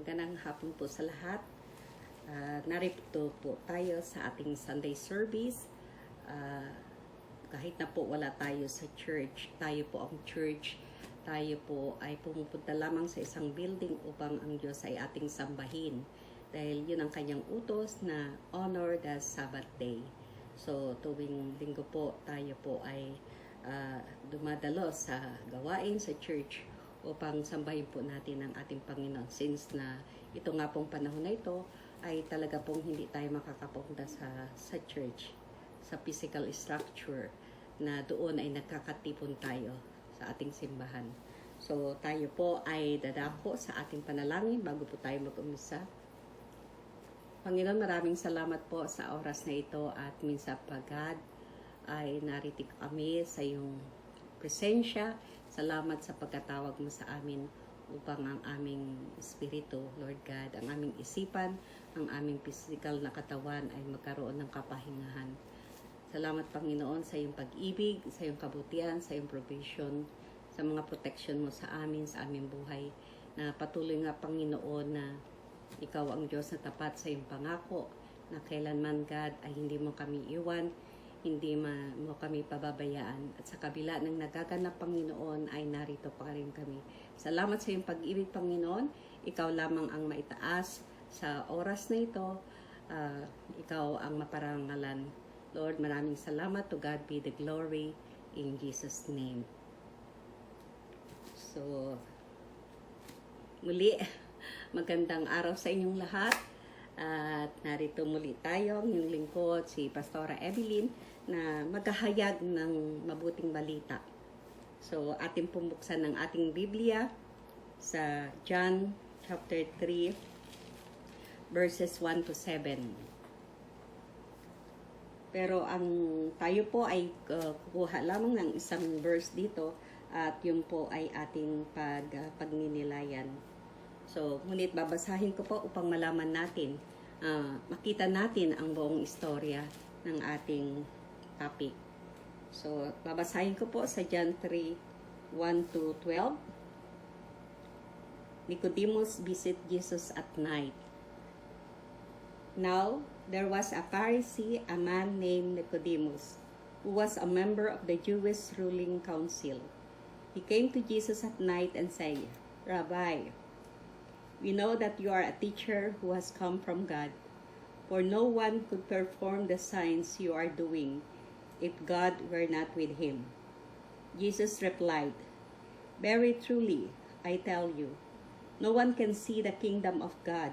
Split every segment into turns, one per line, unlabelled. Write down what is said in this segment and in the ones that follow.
Magandang hapon po sa lahat. Narito po tayo sa ating Sunday service. Kahit na po wala tayo sa church, tayo po ang church. Tayo po ay pumupunta lamang sa isang building upang ang Diyos ay ating sambahin. Dahil yun ang kanyang utos na honor the Sabbath day. So tuwing linggo po tayo po ay dumadalo sa gawain sa church upang sambahin po natin ang ating Panginoon. Since na ito nga pong panahon na ito ay talaga pong hindi tayo makakapunta sa church, sa physical structure na doon ay nagkakatipon tayo sa ating simbahan. So tayo po ay dadako sa ating panalangin bago po tayo mag-umisa. Panginoon, maraming salamat po sa oras na ito at minsan pagad ay narinig kami sa iyong presensya. Salamat sa pagkatawag mo sa amin upang ang aming espiritu, Lord God, ang aming isipan, ang aming physical na katawan ay magkaroon ng kapahingahan. Salamat, Panginoon, sa iyong pag-ibig, sa iyong kabutihan, sa iyong provision, sa mga protection mo sa amin, sa aming buhay, na patuloy nga, Panginoon, na ikaw ang Diyos na tapat sa iyong pangako, na kailanman, God, ay hindi mo kami iwan, hindi mo kami pababayaan. At sa kabila ng nagaganap, Panginoon, ay narito pa rin kami. Salamat sa iyong pag-ibig, Panginoon. Ikaw lamang ang maitaas sa oras na ito. Ikaw ang maparangalan. Lord, maraming salamat. To God be the glory in Jesus' name. So, muli, magandang araw sa inyong lahat. At narito muli tayo, yung lingkod, si Pastora Evelyn, na maghahayag ng mabuting balita. So, ating pumuksan ng ating Biblia sa John chapter 3, verses 1 to 7. Pero ang tayo po ay kukuha lamang ng isang verse dito at yun po ay ating pagninilayan. So, ngunit babasahin ko po upang malaman natin, makita natin ang buong istorya ng ating topic. So, babasahin ko po sa John 3, 1 to 12. Nicodemus visit Jesus at night. Now, there was a Pharisee, a man named Nicodemus, who was a member of the Jewish ruling council. He came to Jesus at night and said, Rabbi, we know that you are a teacher who has come from God, for no one could perform the signs you are doing if God were not with him. Jesus replied, Very truly, I tell you, no one can see the kingdom of God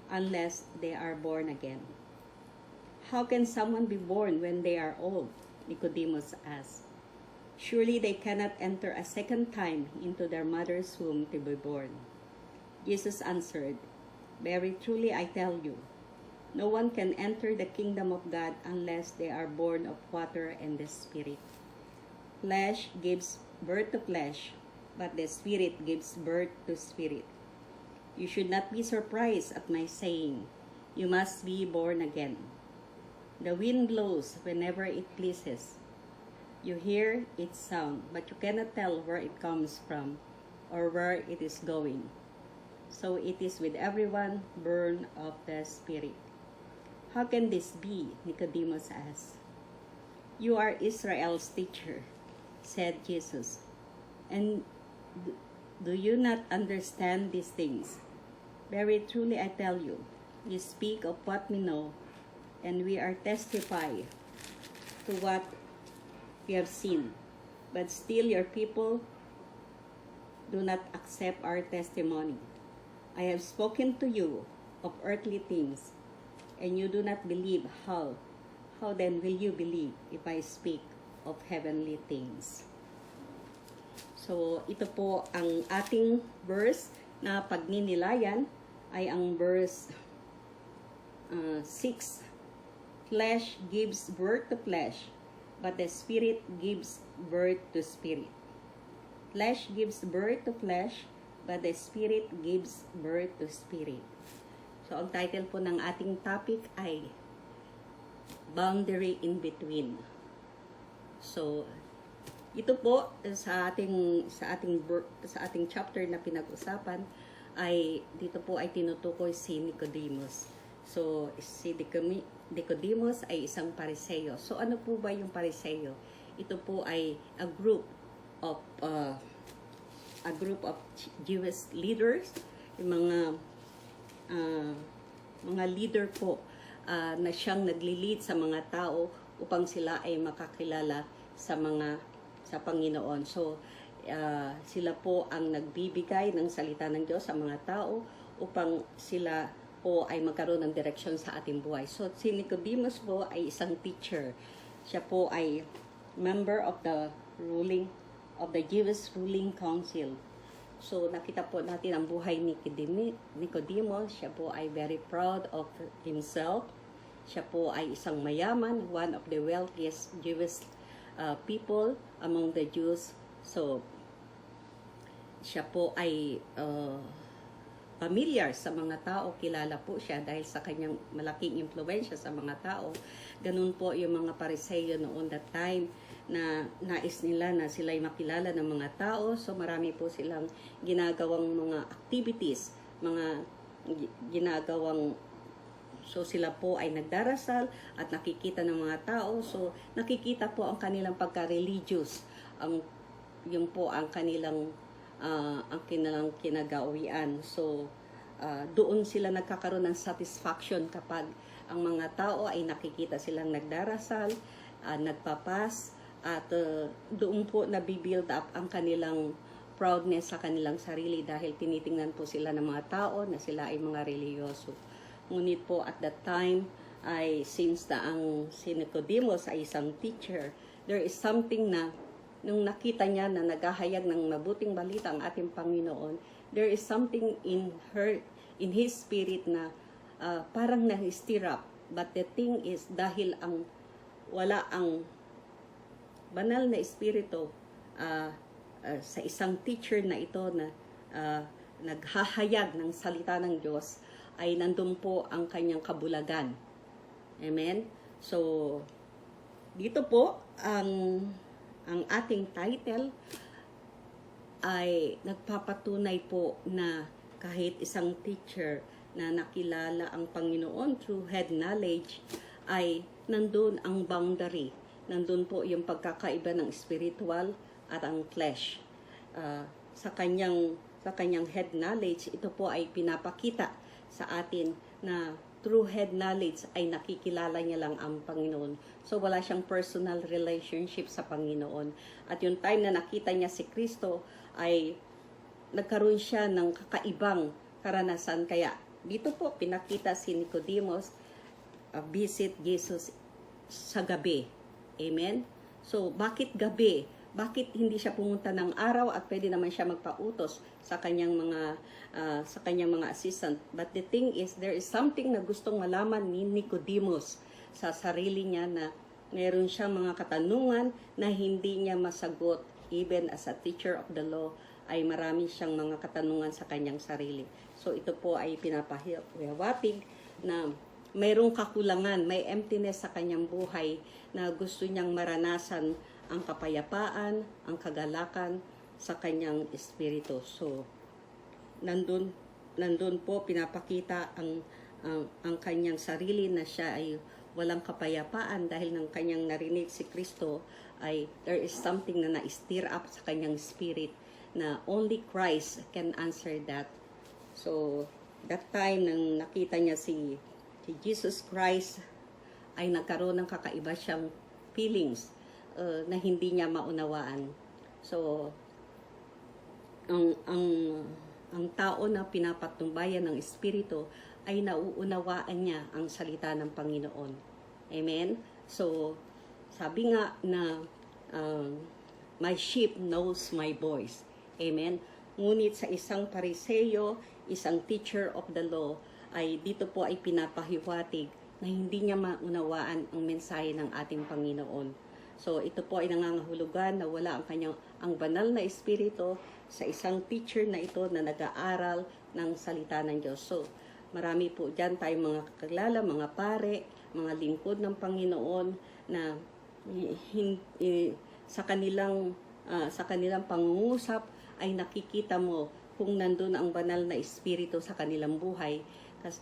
unless they are born again. How can someone be born when they are old? Nicodemus asked. Surely they cannot enter a second time into their mother's womb to be born. Jesus answered, Very truly I tell you, no one can enter the kingdom of God unless they are born of water and the Spirit. Flesh gives birth to flesh, but the Spirit gives birth to spirit. You should not be surprised at my saying, You must be born again. The wind blows whenever it pleases. You hear its sound, but you cannot tell where it comes from or where it is going. So it is with everyone born of the Spirit. How can this be? Nicodemus asked. You are Israel's teacher, said Jesus. And do you not understand these things? Very truly I tell you, you speak of what we know, and we are testify to what we have seen. But still your people do not accept our testimony. I have spoken to you of earthly things, and you do not believe. How then will you believe if I speak of heavenly things? So, ito po ang ating verse na pagninilayan ay ang verse 6. Flesh gives birth to flesh, but the Spirit gives birth to spirit. Flesh gives birth to flesh, but the Spirit gives birth to spirit. So, ang title po ng ating topic ay Boundary in Between. So, ito po sa ating chapter na pinag-usapan ay dito po ay tinutukoy si Nicodemus. So si Nicodemus ay isang Pariseo. So ano po ba yung Pariseo? Ito po ay a group of Jewish leaders, yung mga leader po na siyang nagli-lead sa mga tao upang sila ay makakilala sa Panginoon. So sila po ang nagbibigay ng salita ng Diyos sa mga tao upang sila po ay magkaroon ng direksyon sa ating buhay. So si Nicodemus po ay isang teacher. Siya po ay member of the Jewish ruling council. So nakita po natin ang buhay ni Nicodemus. Siya po ay very proud of himself. Siya po ay isang mayaman, one of the wealthiest Jewish people among the Jews. So siya po ay familiar sa mga tao, kilala po siya dahil sa kanyang malaking impluwensya sa mga tao. Ganun po yung mga Pariseo noon that time na nais nila na sila'y makilala ng mga tao. So marami po silang ginagawang mga activities, so sila po ay nagdarasal at nakikita ng mga tao. So nakikita po ang kanilang pagka-religious, yung po ang kanilang kinagawian. So doon sila nagkakaroon ng satisfaction kapag ang mga tao ay nakikita silang nagdarasal, nagpapas, at doon po nabibuild up ang kanilang proudness sa kanilang sarili dahil tinitingnan po sila ng mga tao na sila ay mga reliyoso. Ngunit po at that time ay since si Nicodemus ay isang teacher, there is something na nung nakita niya na naghahayag ng mabuting balita ang ating Panginoon, there is something in his spirit na parang na-stir up. But the thing is, dahil wala ang banal na espiritu sa isang teacher na ito na naghahayag ng salita ng Diyos, ay nandun po ang kanyang kabulagan. Amen? So, dito po, ang ating title ay nagpapatunay po na kahit isang teacher na nakilala ang Panginoon through head knowledge, ay nandun ang boundary. Nandun po yung pagkakaiba ng spiritual at ang flesh. Sa kanyang head knowledge, ito po ay pinapakita sa atin na through head knowledge ay nakikilala niya lang ang Panginoon. So wala siyang personal relationship sa Panginoon. At yung time na nakita niya si Kristo ay nagkaroon siya ng kakaibang karanasan. Kaya dito po pinakita si Nicodemus visit Jesus sa gabi. Amen? So bakit gabi? Bakit hindi siya pumunta ng araw at pwede naman siya magpautos sa kanyang mga assistant? But the thing is, there is something na gustong malaman ni Nicodemus sa sarili niya na meron siyang mga katanungan na hindi niya masagot. Even as a teacher of the law, ay marami siyang mga katanungan sa kanyang sarili. So ito po ay pinapahiwatig na mayroong kakulangan, may emptiness sa kanyang buhay na gusto niyang maranasan ang kapayapaan, ang kagalakan sa kanyang espiritu. So, nandun po pinapakita ang kanyang sarili na siya ay walang kapayapaan dahil ng kanyang narinig si Kristo ay there is something na na-stir up sa kanyang spirit na only Christ can answer that. So, that time nang nakita niya si Jesus Christ ay nagkaroon ng kakaiba siyang feelings na hindi niya maunawaan. So, ang tao na pinapatnubayan ng Espiritu ay nauunawaan niya ang salita ng Panginoon. Amen? So, sabi nga na my sheep knows my voice. Amen? Ngunit sa isang Pariseo, isang teacher of the law, ay dito po ay pinapahiwatig na hindi niya maunawaan ang mensahe ng ating Panginoon. So, ito po ay nangangahulugan na wala ang banal na espiritu sa isang teacher na ito na nag-aaral ng salita ng Diyos. So, marami po dyan tayong mga kakilala, mga pare, mga lingkod ng Panginoon na sa kanilang pangungusap ay nakikita mo kung nandun ang banal na espiritu sa kanilang buhay,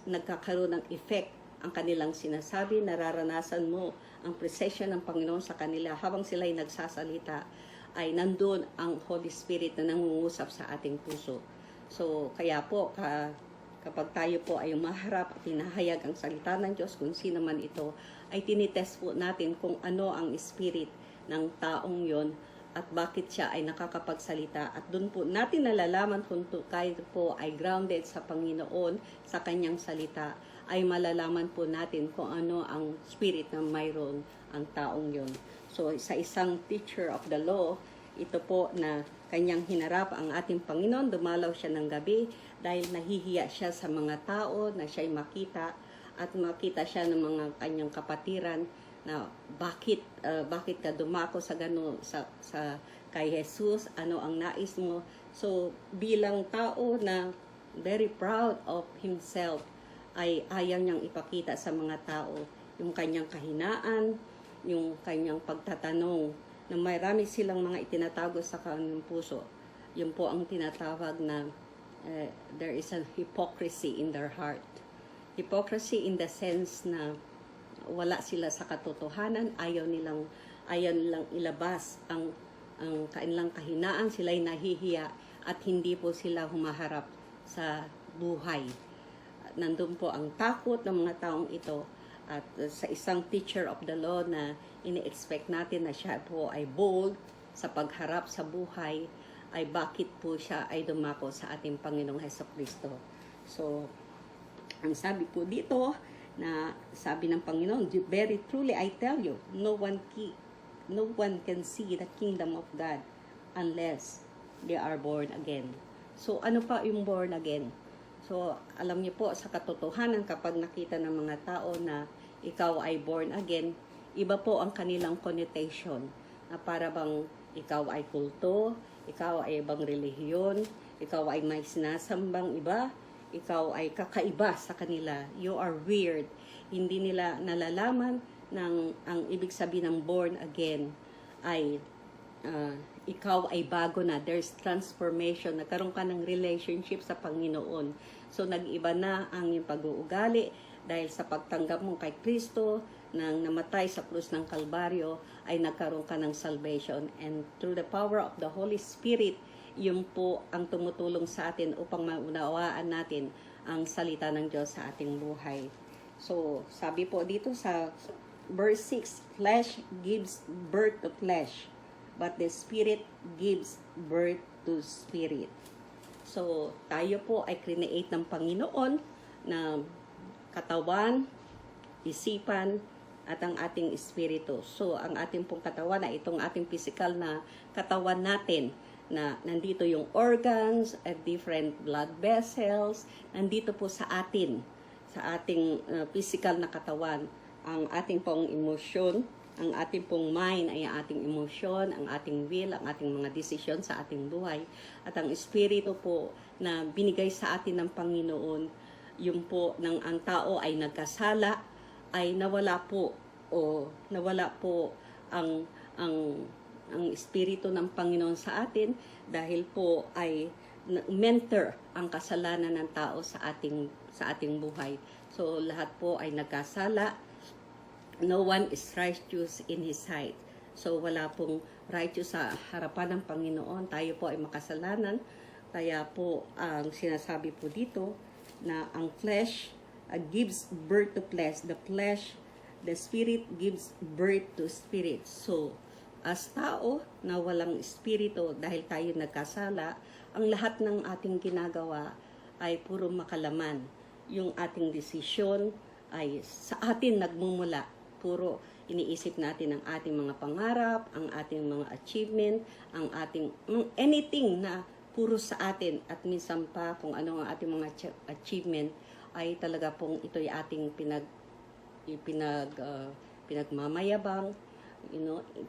nagkakaroon ng effect ang kanilang sinasabi, nararanasan mo ang presensya ng Panginoon sa kanila habang sila ay nagsasalita, ay nandun ang Holy Spirit na nangungusap sa ating puso. So, kaya po, kapag tayo po ay maharap at hinahayag ang salita ng Diyos, kung sino man ito, ay tinitest po natin kung ano ang spirit ng taong yon at bakit siya ay nakakapagsalita. At doon po natin nalalaman kung kayo po ay grounded sa Panginoon, sa kanyang salita, ay malalaman po natin kung ano ang spirit na mayroon ang taong yon. So, sa isang teacher of the law, ito po na kanyang hinarap ang ating Panginoon, dumalaw siya ng gabi dahil nahihiya siya sa mga tao na siya'y makita at makita siya ng mga kanyang kapatiran na bakit ka dumako sa kay Jesus, ano ang nais mo. So bilang tao na very proud of himself, ay ayaw niyang ipakita sa mga tao yung kanyang kahinaan, yung kanyang pagtatanong na marami silang mga itinatago sa kanilang puso. Yun po ang tinatawag na there is a hypocrisy in their heart. Hypocrisy in the sense na wala sila sa katotohanan, ayaw nilang ilabas ang kanilang kahinaan, sila'y nahihiya at hindi po sila humaharap sa buhay. Nandun po ang takot ng mga taong ito, at sa isang teacher of the law na ini-expect natin na siya po ay bold sa pagharap sa buhay, ay bakit po siya ay dumako sa ating Panginoong Hesukristo. So, ang sabi po dito, na sabi ng Panginoon, very truly I tell you, no one can see the kingdom of God unless they are born again. So, ano pa yung born again? So, alam niyo po, sa katotohanan, kapag nakita ng mga tao na ikaw ay born again, iba po ang kanilang connotation, na para bang ikaw ay kulto, ikaw ay ibang relihiyon, ikaw ay may sinasambang iba, ikaw ay kakaiba sa kanila, you are weird. Hindi nila nalalaman ng ang ibig sabihin ng born again ay ikaw ay bago na, there's transformation, nagkaroon ka ng relationship sa Panginoon. So nag-iba na ang iyong pag-uugali dahil sa pagtanggap mo kay Kristo, nang namatay sa krus ng Kalbaryo, ay nagkaroon ka ng salvation, and through the power of the Holy Spirit, yun po ang tumutulong sa atin upang maunawaan natin ang salita ng Diyos sa ating buhay. So, sabi po dito sa verse 6, flesh gives birth to flesh, but the Spirit gives birth to spirit. So, tayo po ay create ng Panginoon na katawan, isipan, at ang ating espiritu. So, ang ating pong katawan na itong ating physical na katawan natin, na nandito yung organs at different blood vessels, nandito po sa atin, sa ating physical na katawan, ang ating pong emosyon, ang ating pong mind ay ang ating emosyon, ang ating will, ang ating mga desisyon sa ating buhay, at ang espiritu po na binigay sa atin ng Panginoon, yung po ng ang tao ay nagkasala, ay nawala po ang espiritu ng Panginoon sa atin, dahil po ay mentor ang kasalanan ng tao sa ating buhay. So lahat po ay nagkasala. No one is righteous in His sight. So wala pong righteous sa harapan ng Panginoon. Tayo po ay makasalanan. Kaya po ang sinasabi po dito na ang flesh gives birth to flesh. The spirit gives birth to spirit. So as tao na walang espiritu, dahil tayo nagkasala, ang lahat ng ating ginagawa ay puro makalaman. Yung ating desisyon ay sa atin nagmumula. Puro iniisip natin ang ating mga pangarap, ang ating mga achievement, ang ating anything na puro sa atin, at minsan pa kung ano ang ating mga achievement ay talaga pong ito'y ating pinagmamayabang,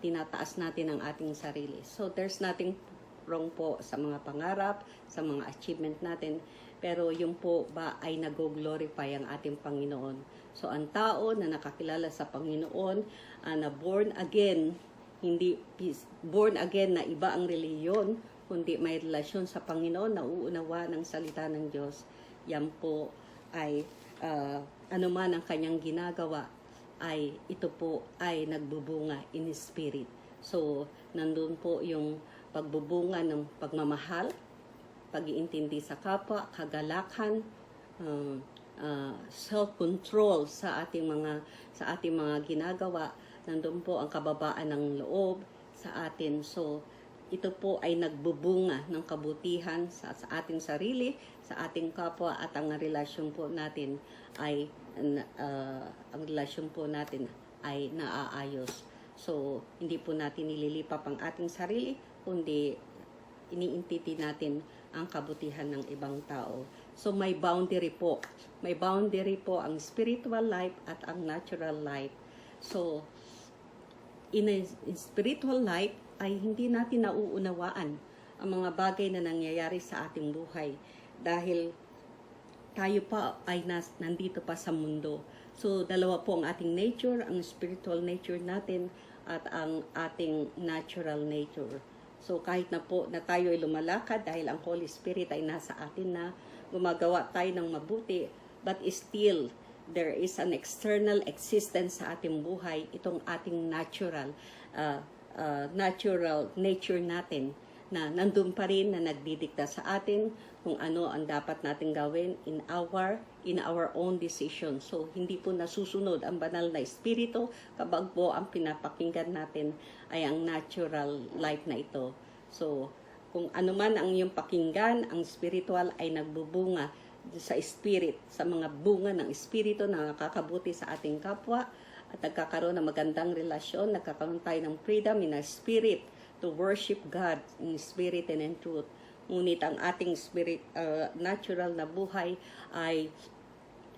tinataas natin ang ating sarili. So there's nothing wrong po sa mga pangarap, sa mga achievement natin, pero yung po ba ay nag-glorify ang ating Panginoon. So ang tao na nakakilala sa Panginoon, na born again, hindi born again na iba ang relihiyon, kundi may relasyon sa Panginoon, nauunawa ng salita ng Diyos. Yan po ay anuman ang kanyang ginagawa, ay ito po ay nagbubunga in spirit. So, nandun po yung pagbubunga ng pagmamahal, pag-iintindi sa kapwa, kagalakan, self-control sa ating mga ginagawa. Nandun po ang kababaan ng loob sa atin. So, ito po ay nagbubunga ng kabutihan sa ating sarili, sa ating kapwa, at ang relasyon po natin ay naaayos. So, hindi po natin nililipap ang ating sarili, kundi iniintindi natin ang kabutihan ng ibang tao. So, may boundary po. May boundary po ang spiritual life at ang natural life. So, in spiritual life, ay hindi natin nauunawaan ang mga bagay na nangyayari sa ating buhay dahil tayo pa ay nandito pa sa mundo. So, dalawa po ang ating nature, ang spiritual nature natin at ang ating natural nature. So, kahit na po na tayo ay lumalakad dahil ang Holy Spirit ay nasa atin na gumagawa tayo ng mabuti, but still, there is an external existence sa ating buhay, itong ating natural nature natin na nandun pa rin na nagdidikta sa atin kung ano ang dapat natin gawin in our own decision. So, hindi po nasusunod ang banal na espiritu kapag po ang pinapakinggan natin ay ang natural life na ito. So, kung ano man ang iyong pakinggan, ang spiritual ay nagbubunga sa spirit, sa mga bunga ng espiritu na nakakabuti sa ating kapwa, at nagkakaroon ng magandang relasyon, nagkakaroon tayo ng freedom in our spirit to worship God in spirit and in truth. Ngunit ang ating spirit, natural na buhay ay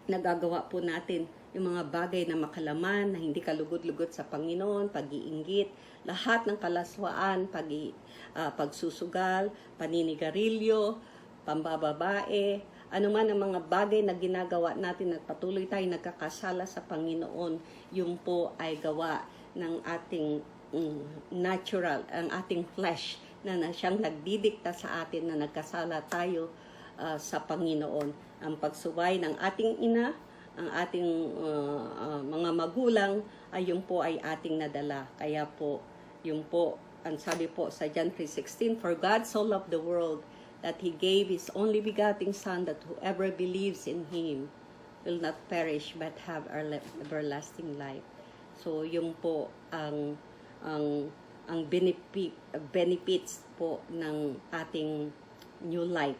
nagagawa po natin yung mga bagay na makalaman, na hindi kalugod-lugod sa Panginoon, pag-iinggit, lahat ng kalaswaan, pagsusugal, paninigarilyo, pambababae, ano man ang mga bagay na ginagawa natin at patuloy tayo nagkakasala sa Panginoon, yung po ay gawa ng ating natural, ang ating flesh na siyang nagdidikta sa atin na nagkasala tayo sa Panginoon. Ang pagsuway ng ating ina, ang ating mga magulang, ay yung po ay ating nadala. Kaya po, yung po, ang sabi po sa John 3:16, "For God so loved the world, that He gave His only begotten Son, that whoever believes in Him will not perish but have everlasting life." So, yung po ang benefits po ng ating new life.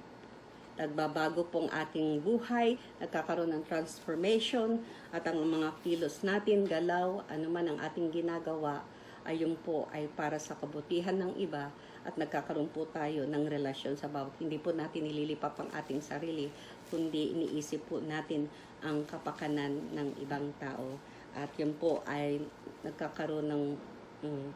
Nagbabago pong ating buhay, nagkakaroon ng transformation, at ang mga kilos natin, galaw, anuman ang ating ginagawa, ay yung po ay para sa kabutihan ng iba, at nagkakaroon po tayo ng relasyon sa bawat. Hindi po natin nililipap ang ating sarili, kundi iniisip po natin ang kapakanan ng ibang tao. At yun po ay nagkakaroon ng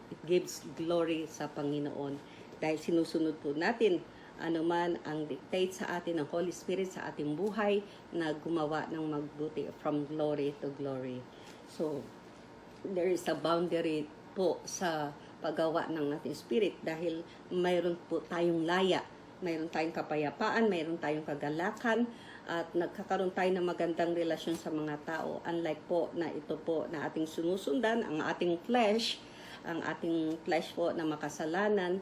it gives glory sa Panginoon. Dahil sinusunod po natin anuman ang dictate sa atin ng Holy Spirit sa ating buhay na gumawa ng magbuti from glory to glory. So, there is a boundary po sa paggawa ng ating spirit dahil mayroon po tayong laya, mayroon tayong kapayapaan, mayroon tayong kagalakan, at nagkakaroon tayo ng magandang relasyon sa mga tao. Unlike po na ito po na ating sinusundan, ang ating flesh po na makasalanan,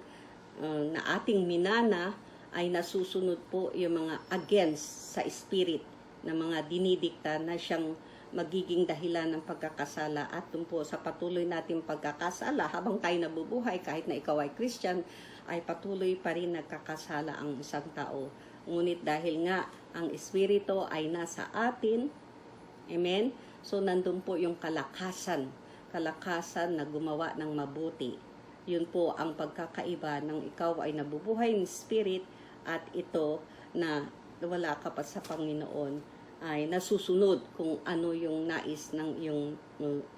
na ating minana, ay nasusunod po yung mga against sa spirit na mga dinidikta na siyang magiging dahilan ng pagkakasala. At dun po sa patuloy nating pagkakasala, habang tayo nabubuhay, kahit na ikaw ay Christian, ay patuloy pa rin nagkakasala ang isang tao. Ngunit dahil nga ang Espiritu ay nasa atin, amen, so nandun po yung kalakasan na gumawa ng mabuti. Yun po ang pagkakaiba ng ikaw ay nabubuhay ng Spirit, at ito na wala ka pa sa Panginoon ay nasusunod kung ano yung nais ng yung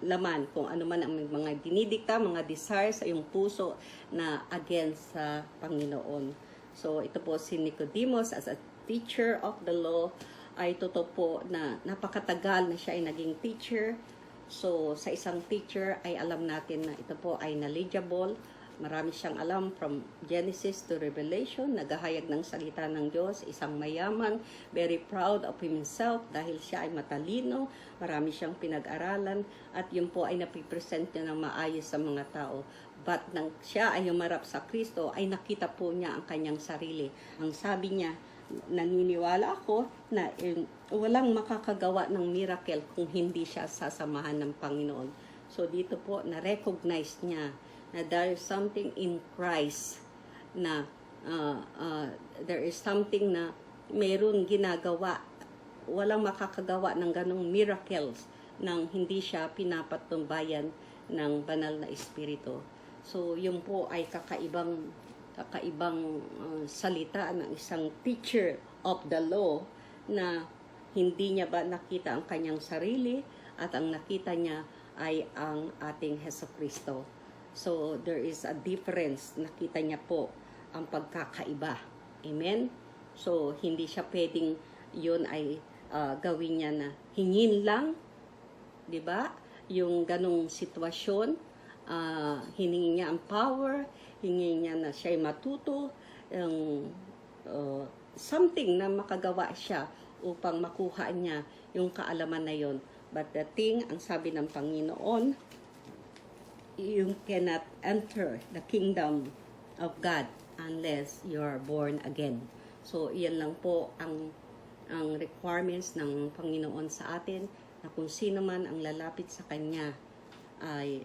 laman, kung ano man ang mga dinidikta, mga desires sa iyong puso na against sa Panginoon. So, ito po si Nicodemus as a teacher of the law, ay totoo po na napakatagal na siya ay naging teacher. So, sa isang teacher ay alam natin na ito po ay knowledgeable marami siyang alam from Genesis to Revelation, naghahayag ng salita ng Diyos, isang mayaman, very proud of himself dahil siya ay matalino, marami siyang pinag-aralan, at yun po ay napipresent niya ng maayos sa mga tao. But nang siya ay humarap sa Kristo, ay nakita po niya ang kanyang sarili. Ang sabi niya, naniniwala ako na walang makakagawa ng miracle kung hindi siya sasamahan ng Panginoon. So dito po, na-recognize niya na there is something in Christ na there is something na mayroon ginagawa. Walang makakagawa ng ganong miracles nang hindi siya pinapatnubayan ng banal na espiritu. So yun po ay kakaibang salita ng isang teacher of the law na hindi niya ba nakita ang kanyang sarili at ang nakita niya ay ang ating Hesukristo. So, there is a difference. Nakita niya po ang pagkakaiba. Amen? So, hindi siya pwedeng yun ay gawin niya na hingin lang. Diba? Yung ganong sitwasyon, hiningi niya ang power, hiningi niya na siya'y matuto, something na makagawa siya upang makuha niya yung kaalaman na yun. But the thing, ang sabi ng Panginoon, you cannot enter the kingdom of God unless you're born again. So, iyan lang po ang requirements ng Panginoon sa atin, na kung sino man ang lalapit sa Kanya ay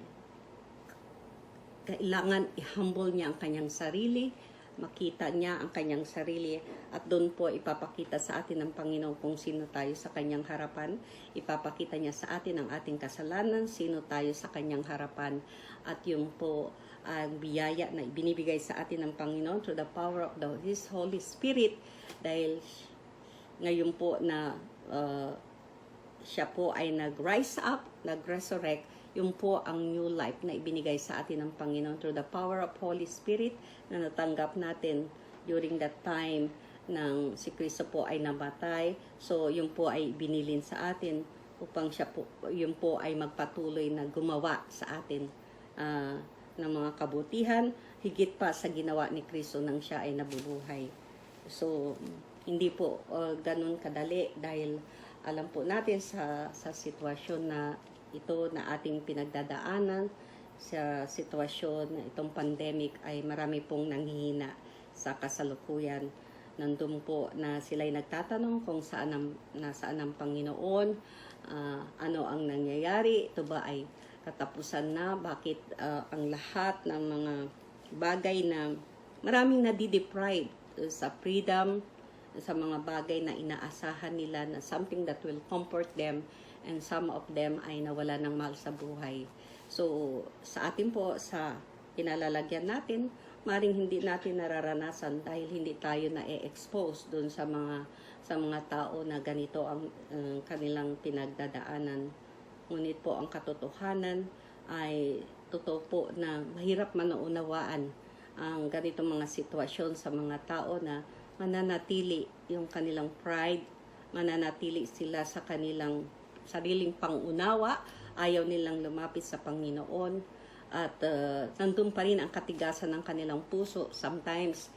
kailangan i-humble niya ang kanyang sarili, makita niya ang kanyang sarili, at doon po ipapakita sa atin ng Panginoon kung sino tayo sa kanyang harapan. Ipapakita niya sa atin ang ating kasalanan, sino tayo sa kanyang harapan, at yung po ang biyaya na ibinibigay sa atin ng Panginoon through the power of His Holy Spirit, dahil ngayon po na siya po ay nag-rise up, nag-resurrect, yung po ang new life na ibinigay sa atin ng Panginoon through the power of Holy Spirit na natanggap natin during that time nang si Kristo po ay namatay. So, yung po ay binilin sa atin upang siya po, yung po ay magpatuloy na gumawa sa atin ng mga kabutihan, higit pa sa ginawa ni Kristo nang siya ay nabubuhay. So, hindi po ganun kadali dahil alam po natin sa sitwasyon na ito na ating pinagdadaanan, sa sitwasyon na itong pandemic ay marami pong nanghihina sa kasalukuyan. Nandun po na sila'y nagtatanong kung nasaan ang Panginoon, ano ang nangyayari, ito ba ay katapusan na, bakit ang lahat ng mga bagay na maraming nadideprive sa freedom, sa mga bagay na inaasahan nila na something that will comfort them, and some of them ay nawala ng mahal sa buhay. So, sa atin po, sa kinalalagyan natin, maring hindi natin nararanasan dahil hindi tayo na-expose doon sa mga tao na ganito ang kanilang pinagdadaanan. Ngunit po ang katotohanan ay totoo po na mahirap manaunawaan ang ganitong mga sitwasyon sa mga tao na mananatili yung kanilang pride, mananatili sila sa kanilang sariling pangunawa, ayaw nilang lumapit sa Panginoon, at nandun pa rin ang katigasan ng kanilang puso. Sometimes,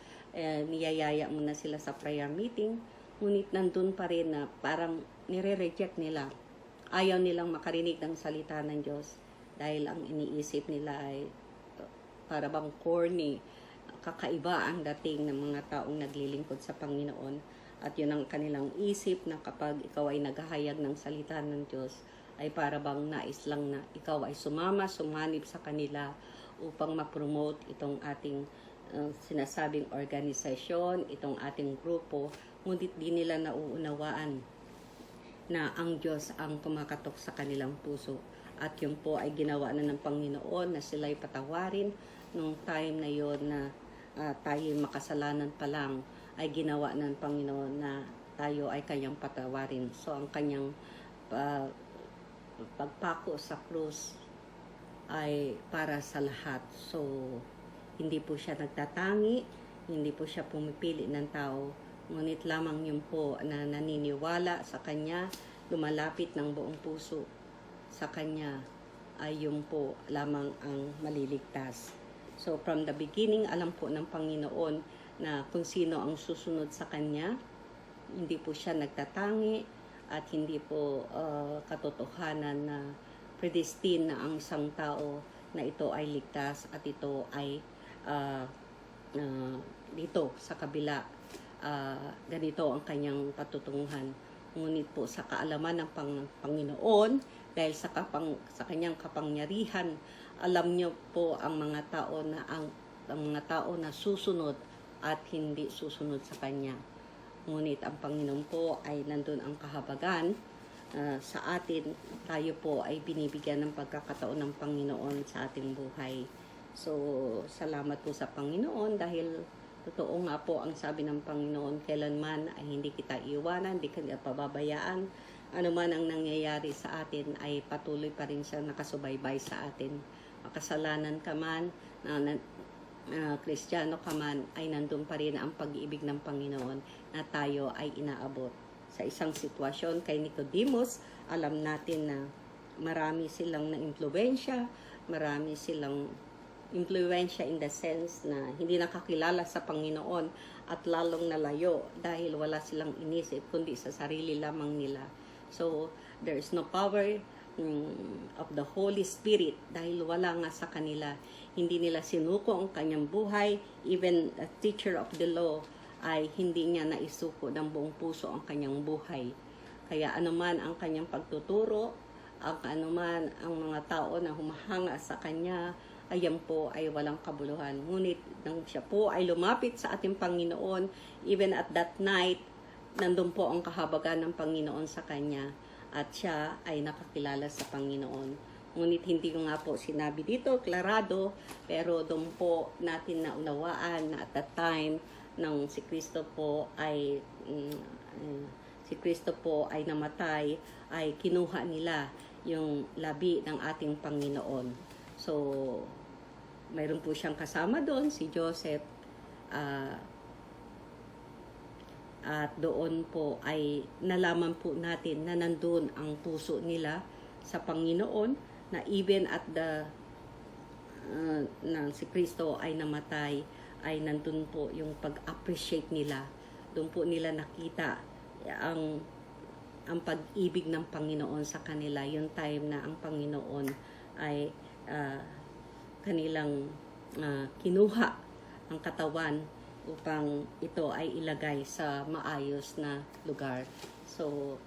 niyayaya muna sila sa prayer meeting, ngunit nandun pa rin na parang nire-reject nila. Ayaw nilang makarinig ng salita ng Diyos dahil ang iniisip nila ay para bang corny, kakaiba ang dating ng mga taong naglilingkod sa Panginoon. At yun ang kanilang isip na kapag ikaw ay naghahayag ng salita ng Diyos, ay para bang nais lang na ikaw ay sumanib sa kanila upang ma-promote itong ating sinasabing organisasyon, itong ating grupo, ngunit di nila nauunawaan na ang Diyos ang kumakatok sa kanilang puso. At yun po ay ginawa na ng Panginoon na sila'y patawarin nung time na yon na tayo makasalanan pa lang, ay ginawa ng Panginoon na tayo ay kanyang patawarin. So, ang kanyang pagpako sa krus ay para sa lahat. So, hindi po siya nagtatangi, hindi po siya pumipili ng tao, ngunit lamang yun po na naniniwala sa Kanya, lumalapit ng buong puso sa Kanya, ay yun po lamang ang maliligtas. So from the beginning, alam po ng Panginoon na kung sino ang susunod sa Kanya. Hindi po siya nagtatangi at hindi po katotohanan na predestined na ang isang tao na ito ay ligtas at ito ay dito sa kabila ganito ang kanyang patutunguhan. Ngunit po sa kaalaman ng Panginoon, dahil sa kanyang kapangyarihan, alam niyo po ang mga tao na susunod at hindi susunod sa Kanya. Ngunit ang Panginoon po ay nandun ang kahabagan sa atin. Tayo po ay binibigyan ng pagkakataon ng Panginoon sa ating buhay. So, salamat po sa Panginoon dahil totoo nga po ang sabi ng Panginoon, kailanman ay hindi kita iwanan, hindi kita pababayaan. Ano man ang nangyayari sa atin ay patuloy pa rin siya nakasubaybay sa atin. Makasalanan ka man, Kristiyano ka man, ay nandun pa rin ang pag-ibig ng Panginoon na tayo ay inaabot. Sa isang sitwasyon kay Nicodemus, alam natin na marami silang na-impluwensya, marami silang impluwensya in the sense na hindi nakakilala sa Panginoon at lalong nalayo dahil wala silang inisip kundi sa sarili lamang nila. So, there is no power of the Holy Spirit dahil wala nga sa kanila. Hindi nila sinuko ang kanyang buhay. Even a teacher of the law ay hindi niya naisuko ng buong puso ang kanyang buhay. Kaya anuman ang kanyang pagtuturo, anuman ang mga tao na humahanga sa kanya, ayan po ay walang kabuluhan. Ngunit nang siya po ay lumapit sa ating Panginoon, even at that night, nandun po ang kahabagan ng Panginoon sa kanya at siya ay nakakilala sa Panginoon. Ngunit hindi ko nga po sinabi dito, klarado, pero doon po natin naunawaan na at that time nang si Kristo po ay namatay, ay kinuha nila yung labi ng ating Panginoon. So, mayroon po siyang kasama doon, si Joseph. At doon po ay nalaman po natin na nandun ang puso nila sa Panginoon, na even at nang si Kristo ay namatay, ay nandun po yung pag-appreciate nila. Doon po nila nakita ang pag-ibig ng Panginoon sa kanila. Yung time na ang Panginoon ay kanilang kinuha ang katawan upang ito ay ilagay sa maayos na lugar. So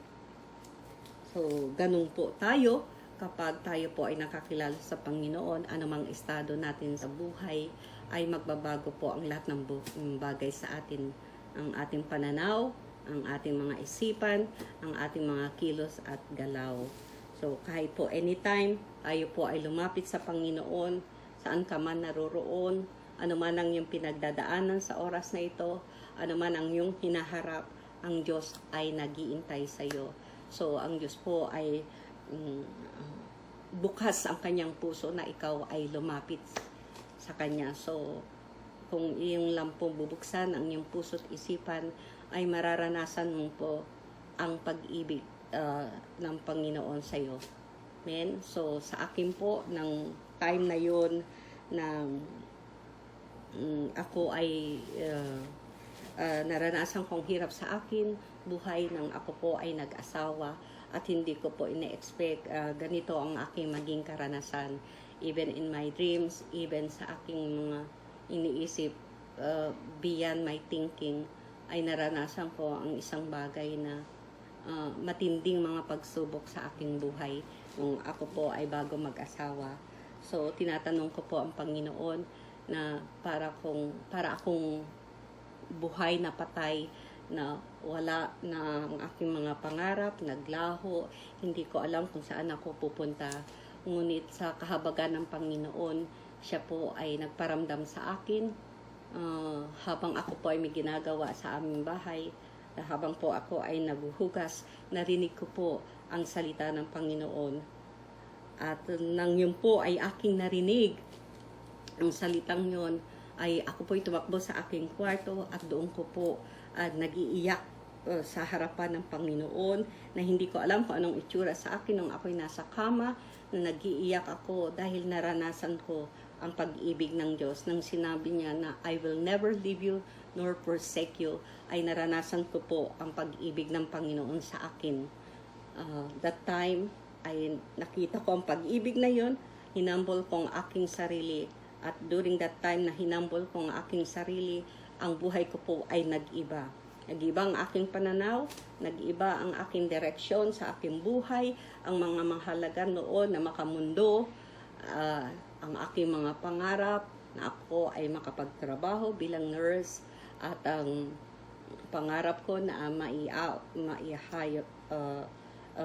ganun po tayo kapag tayo po ay nakakilala sa Panginoon. Anumang estado natin sa buhay ay magbabago po ang lahat ng bagay sa atin. Ang ating pananaw, ang ating mga isipan, ang ating mga kilos at galaw. So kahit po anytime tayo po ay lumapit sa Panginoon, saan ka man naroroon, ano man ang iyong pinagdadaanan sa oras na ito, ano man ang iyong hinaharap, ang Diyos ay nag-iintay sa iyo. So ang Diyos po ay bukas ang kanyang puso na ikaw ay lumapit sa Kanya. So kung iyong lang po bubuksan ang iyong puso at isipan, ay mararanasan mo po ang pag-ibig ng Panginoon sa iyo. Amen? So sa akin po, ng time na yun na ako ay naranasan kong hirap sa akin buhay nang ako po ay nag-asawa at hindi ko po ina-expect ganito ang aking maging karanasan. Even in my dreams, even sa aking mga iniisip beyond my thinking, ay naranasan ko ang isang bagay na matinding mga pagsubok sa aking buhay nung ako po ay bago mag-asawa. So tinatanong ko po ang Panginoon na para akong buhay na patay, na wala na ang aking mga pangarap, naglaho, hindi ko alam kung saan ako pupunta. Ngunit sa kahabagan ng Panginoon, siya po ay nagparamdam sa akin habang ako po ay may ginagawa sa aming bahay. Habang po ako ay naguhugas, narinig ko po ang salita ng Panginoon. At nang yun po ay aking narinig ang salitang yun, ay ako po'y tumakbo sa aking kwarto at doon ko po nag-iiyak sa harapan ng Panginoon, na hindi ko alam kung anong itsura sa akin nung ako'y nasa kama, na nag-iiyak ako dahil naranasan ko ang pag-ibig ng Diyos. Nang sinabi niya na I will never leave you nor forsake you, ay naranasan ko po ang pag-ibig ng Panginoon sa akin. That time, ay nakita ko ang pag-ibig na yun, hinambol ko ang aking sarili. At during that time na hinambol ko ang aking sarili, ang buhay ko po ay nag-iba. Nag-iba ang aking pananaw, nag-iba ang aking direksyon sa aking buhay, ang mga mahalaga noon na makamundo, ang aking mga pangarap na ako ay makapagtrabaho bilang nurse, at ang pangarap ko na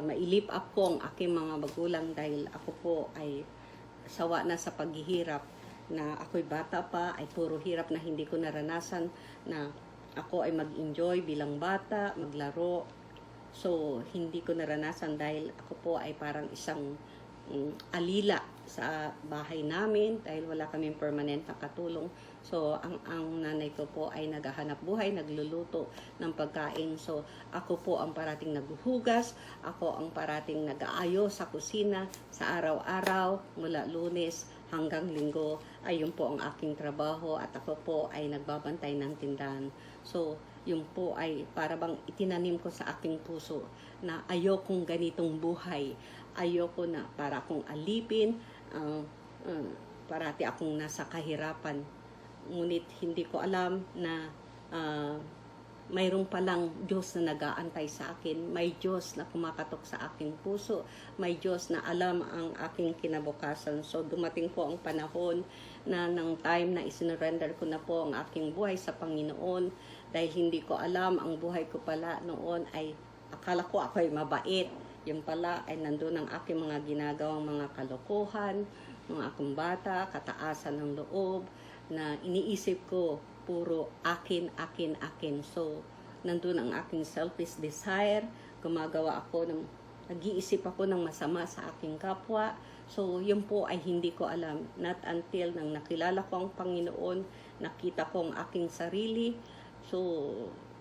mailip up ko ang aking mga magulang dahil ako po ay sawa na sa paghihirap, na ako'y bata pa, ay puro hirap na hindi ko naranasan, na ako ay mag-enjoy bilang bata, maglaro. So, hindi ko naranasan dahil ako po ay parang isang alila sa bahay namin dahil wala kaming permanent na katulong. So, ang nanay ko po ay naghahanap buhay, nagluluto ng pagkain. So, ako po ang parating naghuhugas, ako ang parating nag-aayos sa kusina sa araw-araw mula Lunes hanggang Linggo. Ayun po ang aking trabaho at ako po ay nagbabantay ng tindahan. So, yung po ay para bang itinanim ko sa aking puso na ayokong ganitong buhay. Ayoko na para akong alipin, parati akong nasa kahirapan. Ngunit hindi ko alam na mayroong palang Diyos na nag-aantay sa akin. May Diyos na kumakatok sa aking puso. May Diyos na alam ang aking kinabukasan. So, dumating po ang panahon na ng time na isinurrender ko na po ang aking buhay sa Panginoon. Dahil hindi ko alam, ang buhay ko pala noon ay, akala ko ako ay mabait. Yung pala ay nandun ang aking mga ginagawang mga kalokohan, mga akong bata, kataasan ng loob, na iniisip ko, puro akin. So, nandun ang aking selfish desire, nag-iisip ako ng masama sa aking kapwa. So, yun po ay hindi ko alam. Not until nang nakilala ko ang Panginoon, nakita ko ang aking sarili. So,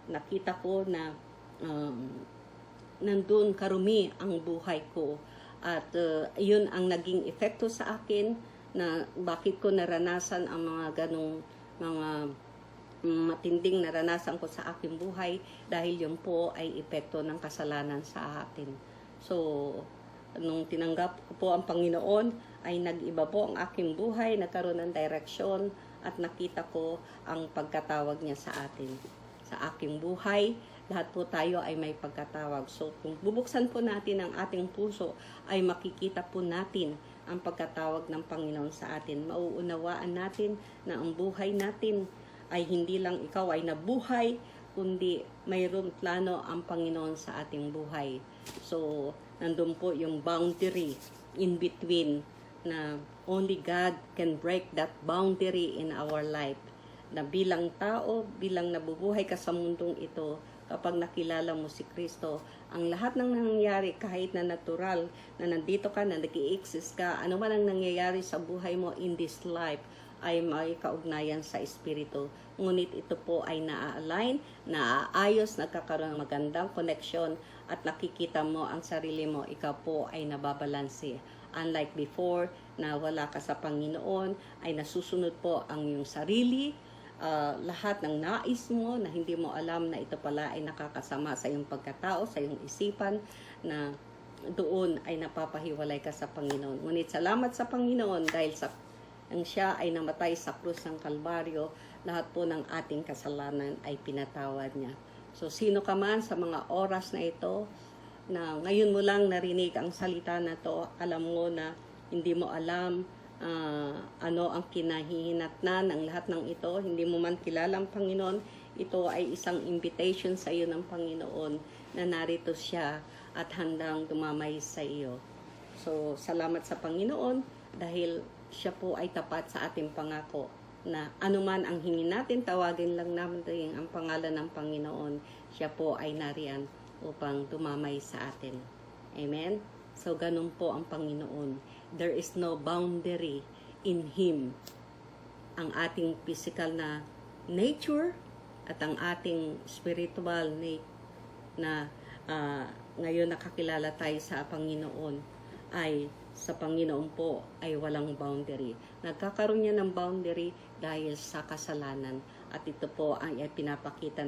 nakita ko na nandun karumi ang buhay ko. At yun ang naging epekto sa akin na bakit ko naranasan ang mga ganong mga matinding naranasan ko sa aking buhay, dahil yun po ay epekto ng kasalanan sa atin. So, nung tinanggap ko po ang Panginoon, ay nag-iba po ang aking buhay, nagkaroon ng direksyon, at nakita ko ang pagkatawag niya sa atin. Sa aking buhay, lahat po tayo ay may pagkatawag. So, kung bubuksan po natin ang ating puso, ay makikita po natin ang pagkatawag ng Panginoon sa atin. Mauunawaan natin na ang buhay natin ay hindi lang ikaw ay nabuhay, kundi mayroon plano ang Panginoon sa ating buhay. So, nandun po yung boundary in between, na only God can break that boundary in our life. Na bilang tao, bilang nabubuhay ka sa mundong ito, kapag nakilala mo si Kristo, ang lahat ng nangyayari, kahit na natural, na nandito ka, na nag-i-exist ka, ano man ang nangyayari sa buhay mo in this life, ay may kaugnayan sa Espiritu. Ngunit ito po ay na-align, naaayos, nagkakaroon ng magandang connection, at nakikita mo ang sarili mo, ikaw po ay nababalanse. Unlike before, na wala ka sa Panginoon, ay nasusunod po ang iyong sarili, lahat ng nais mo na hindi mo alam na ito pala ay nakakasama sa iyong pagkatao, sa iyong isipan, na doon ay napapahiwalay ka sa Panginoon. Ngunit salamat sa Panginoon dahil ang siya ay namatay sa krus ng Kalbaryo, lahat po ng ating kasalanan ay pinatawad niya. So, sino ka man sa mga oras na ito, na ngayon mo lang narinig ang salita na to, alam mo na hindi mo alam ano ang kinahihinatnan ng lahat ng ito, hindi mo man kilala ang Panginoon, ito ay isang invitation sa iyo ng Panginoon na narito siya at handang dumamay sa iyo. So, salamat sa Panginoon dahil siya po ay tapat sa ating pangako na anuman ang hingin natin, tawagin lang natin ang pangalan ng Panginoon. Siya po ay nariyan upang dumamay sa atin. Amen? So, ganun po ang Panginoon. There is no boundary in Him. Ang ating physical na nature at ang ating spiritual na ngayon nakakilala tayo sa Panginoon ay sa Panginoon po ay walang boundary. Nagkakaroon niya ng boundary dahil sa kasalanan. At ito po ay pinapakita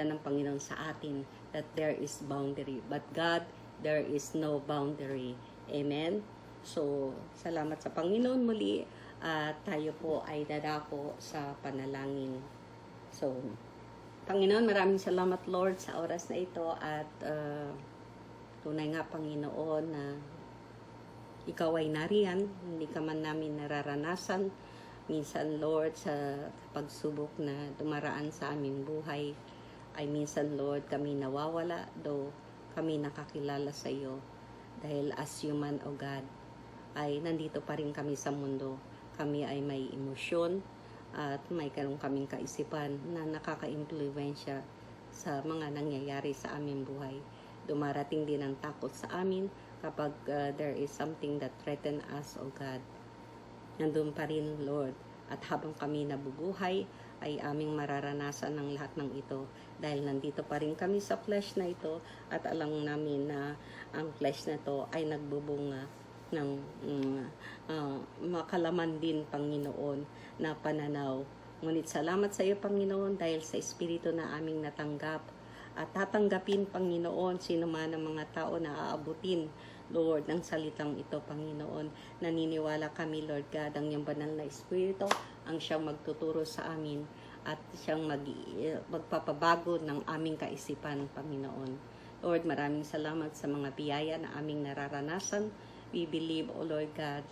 ng Panginoon sa atin that there is boundary. But God, there is no boundary. Amen? So, salamat sa Panginoon muli. At tayo po ay dadako sa panalangin. So, Panginoon, maraming salamat Lord sa oras na ito. At tunay nga Panginoon na ikaw ay nariyan, hindi ka man namin nararanasan. Minsan, Lord, sa pagsubok na dumaraan sa aming buhay, ay minsan, Lord, kami nawawala, though kami nakakilala sa iyo. Dahil as human, O God, ay nandito pa rin kami sa mundo. Kami ay may emosyon at may kaming kaisipan na nakaka-impluwensya sa mga nangyayari sa aming buhay. Dumarating din ang takot sa amin kapag there is something that threaten us, O God. Nandun pa rin, Lord. At habang kami nabubuhay, ay aming mararanasan ng lahat ng ito. Dahil nandito pa rin kami sa flesh na ito at alam namin na ang flesh na ito ay nagbubunga ng makalaman din, Panginoon, na pananaw. Ngunit salamat sa iyo, Panginoon, dahil sa Espiritu na aming natanggap at tatanggapin, Panginoon, sino man ang mga tao na aabutin, Lord, ng salitang ito, Panginoon. Naniniwala kami, Lord God, ang iyong banal na Espiritu ang siyang magtuturo sa amin at siyang magpapabago ng aming kaisipan, Panginoon. Lord, maraming salamat sa mga biyaya na aming nararanasan. We believe, O Lord God,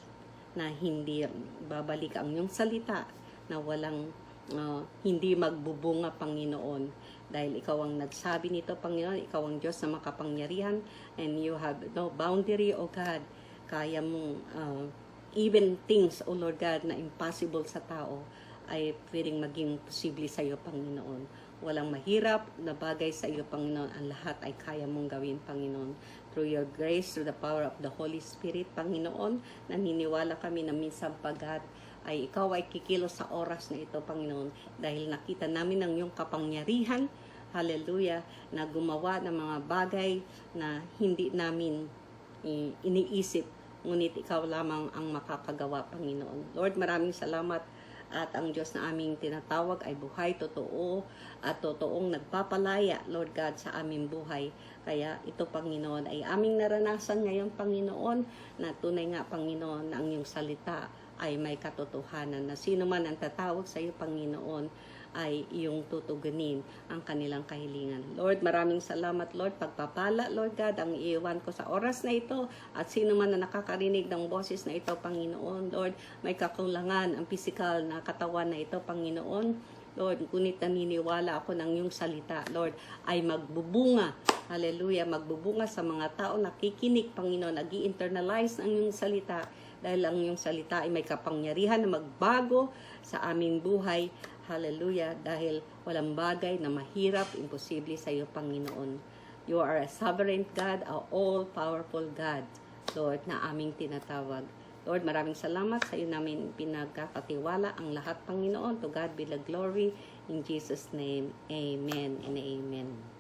na hindi babalik ang iyong salita, na walang hindi magbubunga, Panginoon. Dahil ikaw ang nagsabi nito, Panginoon, ikaw ang Diyos na makapangyarihan, and you have no boundary, O God. Kaya mong even things, O Lord God, na impossible sa tao, ay pwedeng maging posible sa iyo, Panginoon. Walang mahirap na bagay sa iyo, Panginoon. Ang lahat ay kaya mong gawin, Panginoon. Through your grace, through the power of the Holy Spirit, Panginoon, naniniwala kami na minsan pagkat ay ikaw ay kikilos sa oras na ito, Panginoon, dahil nakita namin ang iyong kapangyarihan, hallelujah, na gumawa ng mga bagay na hindi namin iniisip, ngunit ikaw lamang ang makakagawa, Panginoon. Lord, maraming salamat. At ang Diyos na aming tinatawag ay buhay, totoo, at totoong nagpapalaya, Lord God, sa aming buhay. Kaya ito, Panginoon, ay aming naranasan ngayon, Panginoon, na tunay nga, Panginoon, na ang iyong salita ay may katotohanan, na sino man ang tatawag sa iyo, Panginoon, ay iyong tutugunin ang kanilang kahilingan. Lord, maraming salamat, Lord. Pagpapala, Lord God, ang iiwan ko sa oras na ito, at sino man na nakakarinig ng boses na ito, Panginoon, Lord, may kakulangan ang physical na katawan na ito, Panginoon, Lord, ngunit naniniwala ako ng iyong salita, Lord, ay magbubunga, hallelujah, magbubunga sa mga tao nakikinig, Panginoon, nag-i-internalize ang iyong salita, dahil ang iyong salita ay may kapangyarihan na magbago sa aming buhay. Hallelujah, dahil walang bagay na mahirap, imposible sa iyo, Panginoon. You are a sovereign God, a all-powerful God, Lord, na aming tinatawag. Lord, maraming salamat sa iyo namin pinagkakatiwala ang lahat, Panginoon. To God be the glory. In Jesus' name, amen and amen.